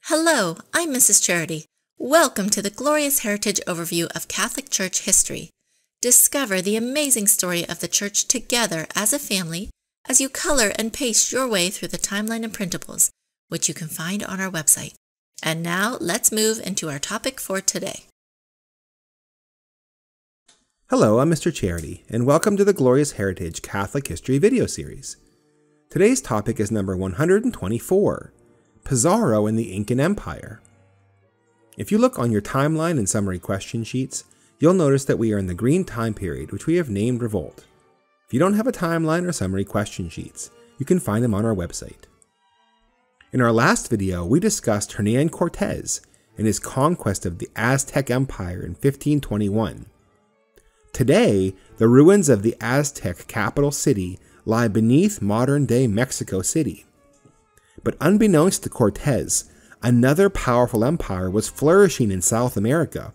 Hello, I'm Mrs. Charity. Welcome to the Glorious Heritage Overview of Catholic Church History. Discover the amazing story of the Church together as a family as you color and paste your way through the timeline and printables, which you can find on our website. And now, let's move into our topic for today. Hello, I'm Mr. Charity, and welcome to the Glorious Heritage Catholic History video series. Today's topic is number 124, Pizarro and the Incan Empire. If you look on your timeline and summary question sheets, you'll notice that we are in the green time period, which we have named Revolt. If you don't have a timeline or summary question sheets, you can find them on our website. In our last video, we discussed Hernan Cortez and his conquest of the Aztec Empire in 1521. Today, the ruins of the Aztec capital city lie beneath modern-day Mexico City. But unbeknownst to Cortez, another powerful empire was flourishing in South America,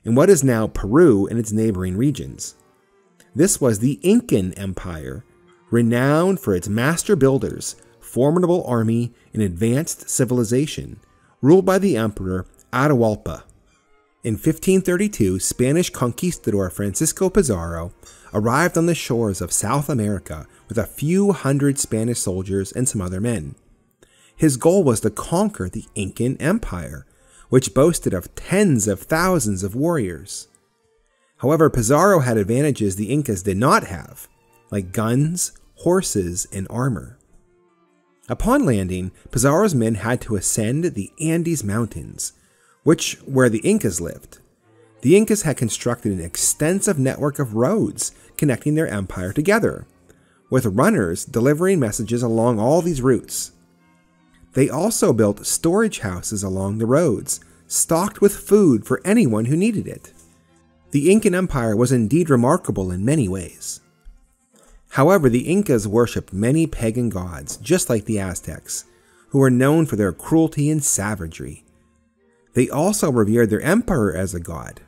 in what is now Peru and its neighboring regions. This was the Incan Empire, renowned for its master builders, formidable army, and advanced civilization, ruled by the Emperor Atahualpa. In 1532, Spanish conquistador Francisco Pizarro arrived on the shores of South America with a few hundred Spanish soldiers and some other men. His goal was to conquer the Incan Empire, which boasted of tens of thousands of warriors. However, Pizarro had advantages the Incas did not have, like guns, horses, and armor. Upon landing, Pizarro's men had to ascend the Andes Mountains, where the Incas lived. The Incas had constructed an extensive network of roads connecting their empire together, with runners delivering messages along all these routes. They also built storage houses along the roads, stocked with food for anyone who needed it. The Incan Empire was indeed remarkable in many ways. However, the Incas worshipped many pagan gods, just like the Aztecs, who were known for their cruelty and savagery. They also revered their emperor as a god.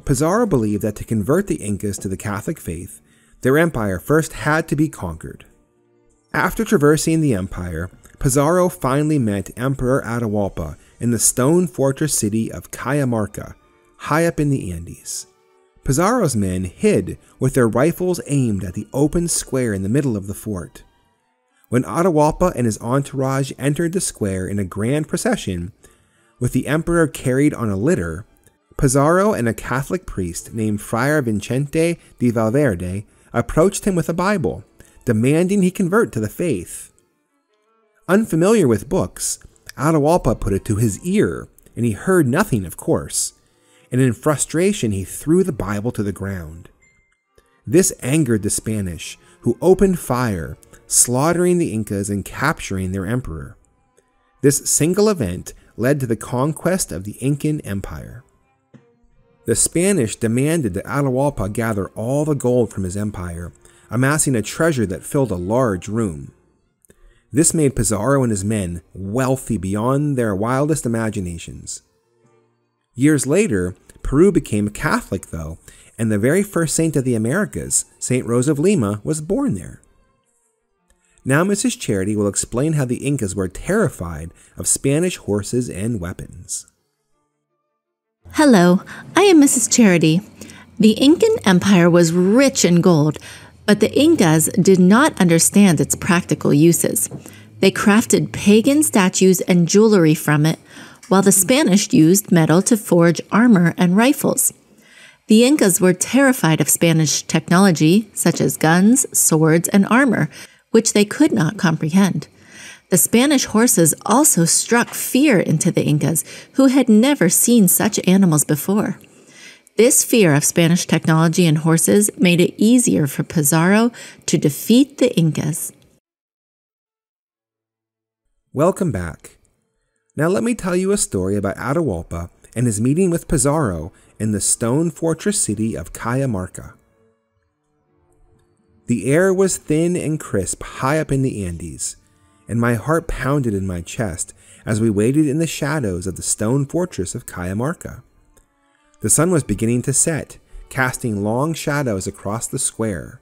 Pizarro believed that to convert the Incas to the Catholic faith, their empire first had to be conquered. After traversing the empire, Pizarro finally met Emperor Atahualpa in the stone fortress city of Cajamarca, high up in the Andes. Pizarro's men hid with their rifles aimed at the open square in the middle of the fort. When Atahualpa and his entourage entered the square in a grand procession, with the emperor carried on a litter, Pizarro and a Catholic priest named Friar Vicente de Valverde approached him with a Bible, demanding he convert to the faith. Unfamiliar with books, Atahualpa put it to his ear, and he heard nothing, of course, and in frustration he threw the Bible to the ground. This angered the Spanish, who opened fire, slaughtering the Incas and capturing their emperor. This single event led to the conquest of the Incan Empire. The Spanish demanded that Atahualpa gather all the gold from his empire, amassing a treasure that filled a large room. This made Pizarro and his men wealthy beyond their wildest imaginations. Years later, Peru became Catholic though, and the very first saint of the Americas, Saint Rose of Lima, was born there. Now Mrs. Charity will explain how the Incas were terrified of Spanish horses and weapons. Hello, I am Mrs. Charity. The Incan Empire was rich in gold, but the Incas did not understand its practical uses. They crafted pagan statues and jewelry from it, while the Spanish used metal to forge armor and rifles. The Incas were terrified of Spanish technology, such as guns, swords, and armor, which they could not comprehend. The Spanish horses also struck fear into the Incas, who had never seen such animals before. This fear of Spanish technology and horses made it easier for Pizarro to defeat the Incas. Welcome back. Now let me tell you a story about Atahualpa and his meeting with Pizarro in the stone fortress city of Cajamarca. The air was thin and crisp high up in the Andes, and my heart pounded in my chest as we waited in the shadows of the stone fortress of Cajamarca. The sun was beginning to set, casting long shadows across the square.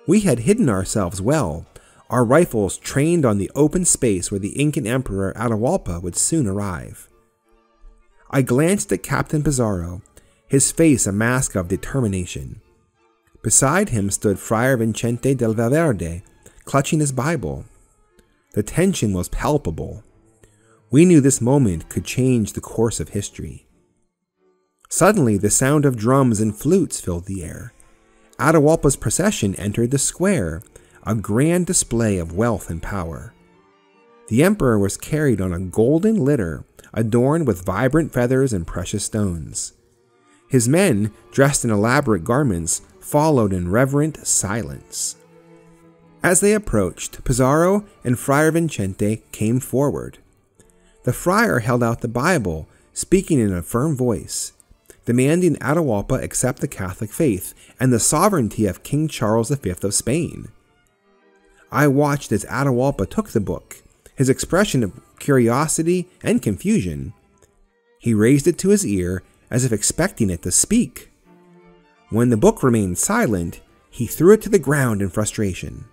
We had hidden ourselves well, our rifles trained on the open space where the Incan Emperor Atahualpa would soon arrive. I glanced at Captain Pizarro, his face a mask of determination. Beside him stood Friar Vicente del Valverde, clutching his Bible. The tension was palpable. We knew this moment could change the course of history. Suddenly, the sound of drums and flutes filled the air. Atahualpa's procession entered the square, a grand display of wealth and power. The emperor was carried on a golden litter adorned with vibrant feathers and precious stones. His men, dressed in elaborate garments, followed in reverent silence. As they approached, Pizarro and Friar Vicente came forward. The friar held out the Bible, speaking in a firm voice, demanding Atahualpa accept the Catholic faith and the sovereignty of King Charles V of Spain. I watched as Atahualpa took the book, his expression of curiosity and confusion. He raised it to his ear as if expecting it to speak. When the book remained silent, he threw it to the ground in frustration.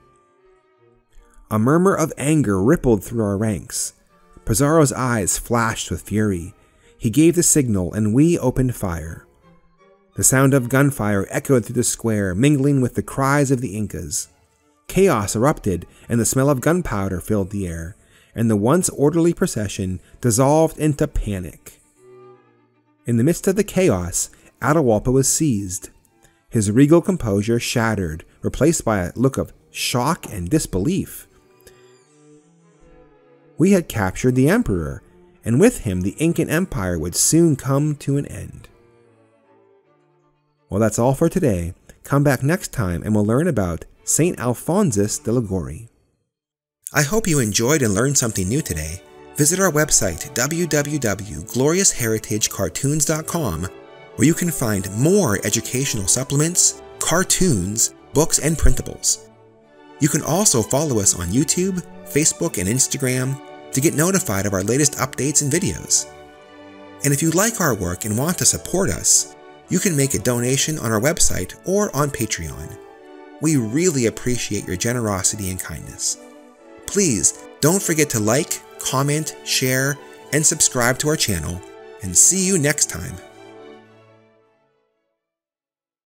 A murmur of anger rippled through our ranks. Pizarro's eyes flashed with fury. He gave the signal, and we opened fire. The sound of gunfire echoed through the square, mingling with the cries of the Incas. Chaos erupted, and the smell of gunpowder filled the air, and the once orderly procession dissolved into panic. In the midst of the chaos, Atahualpa was seized. His regal composure shattered, replaced by a look of shock and disbelief. We had captured the emperor, and with him the Incan Empire would soon come to an end. Well, that's all for today. Come back next time and we'll learn about St. Alphonsus de Liguori. I hope you enjoyed and learned something new today. Visit our website www.gloriousheritagecartoons.com, where you can find more educational supplements, cartoons, books, and printables. You can also follow us on YouTube, Facebook, and Instagram to get notified of our latest updates and videos. And if you like our work and want to support us, you can make a donation on our website or on Patreon. We really appreciate your generosity and kindness. Please don't forget to like, comment, share, and subscribe to our channel, and see you next time.